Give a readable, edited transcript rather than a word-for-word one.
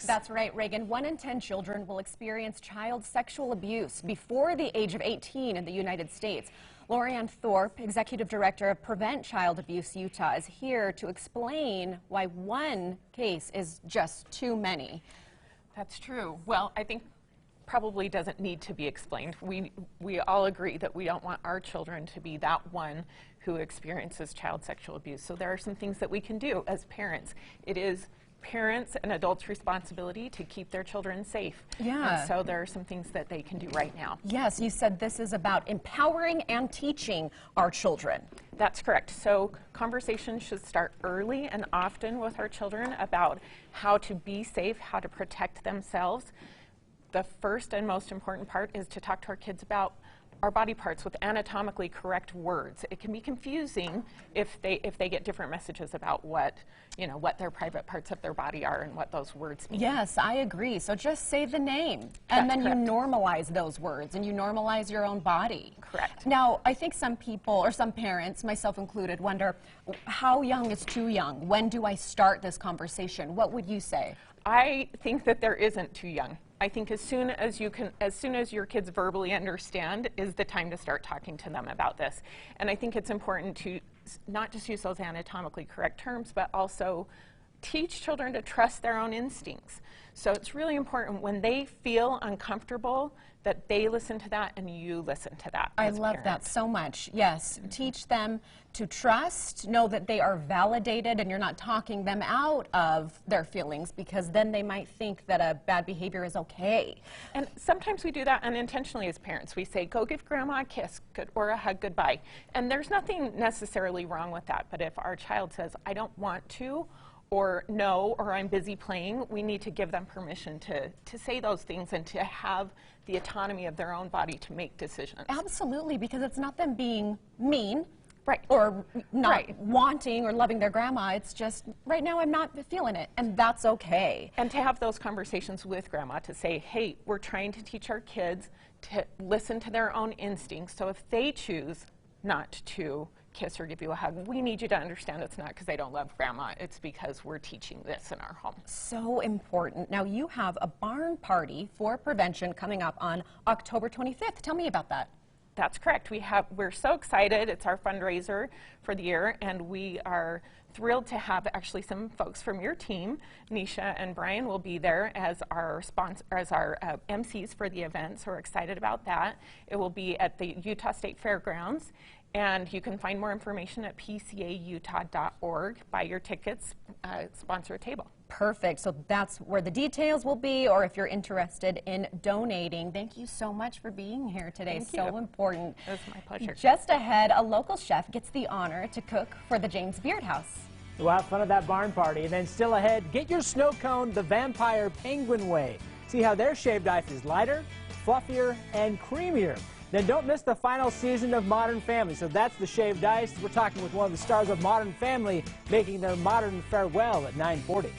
statistics. That's right, Reagan. 1 in 10 children will experience child sexual abuse before the age of 18 in the United States. Lorianne Thorpe, Executive Director of Prevent Child Abuse Utah, is here to explain why one case is just too many. That's true. Well, I think probably doesn't need to be explained. We all agree that we don't want our children to be that one who experiences child sexual abuse. So there are some things that we can do as parents. It is parents and adults' responsibility to keep their children safe. Yeah. And so there are some things that they can do right now. Yes, you said this is about empowering and teaching our children. That's correct. So conversations should start early and often with our children about how to be safe, how to protect themselves. The first and most important part is to talk to our kids about our body parts with anatomically correct words. It can be confusing if they get different messages about what their private parts of their body are and what those words mean. Yes, I agree. So just say the name, and then correct. you normalize those words, and you normalize your own body. Correct. Now, I think some people, or some parents, myself included, wonder how young is too young? When do I start this conversation? What would you say? I think that there isn't too young. I think as soon as your kids verbally understand is the time to start talking to them about this. And I think it's important to not just use those anatomically correct terms, but also teach children to trust their own instincts. So it's really important when they feel uncomfortable that they listen to that and you listen to that. I love that so much. Yes, teach them to trust, know that they are validated and you're not talking them out of their feelings, because then they might think that a bad behavior is okay. And sometimes we do that unintentionally as parents. We say, go give grandma a kiss or a hug goodbye. And there's nothing necessarily wrong with that. But if our child says, I don't want to, or no, or I'm busy playing, we need to give them permission to say those things and to have the autonomy of their own body to make decisions. Absolutely, because it's not them being mean. Right. Or not wanting or loving their grandma. It's just, right now I'm not feeling it, and that's okay. And to have those conversations with grandma to say, hey, we're trying to teach our kids to listen to their own instincts, so if they choose not to kiss or give you a hug, we need you to understand it's not because they don't love grandma, it's because we're teaching this in our home. So important. Now you have a barn party for prevention coming up on October 25th. Tell me about that. That's correct. We're so excited. It's our fundraiser for the year, and we are thrilled to have actually some folks from your team. Nisha and Brian will be there as our MCs for the event, so we're excited about that. It will be at the Utah State Fairgrounds, and you can find more information at pcautah.org. Buy your tickets, sponsor a table. Perfect. So that's where the details will be, or if you're interested in donating. Thank you so much for being here today. Thank so you. important. It was my pleasure. Just ahead, a local chef gets the honor to cook for the James Beard House. We'll have fun at that barn party. And then still ahead, get your snow cone the Vampire Penguin way. See how their shaved ice is lighter, fluffier, and creamier. Then don't miss the final season of Modern Family. So that's the shaved ice. We're talking with one of the stars of Modern Family making their modern farewell at 9:40.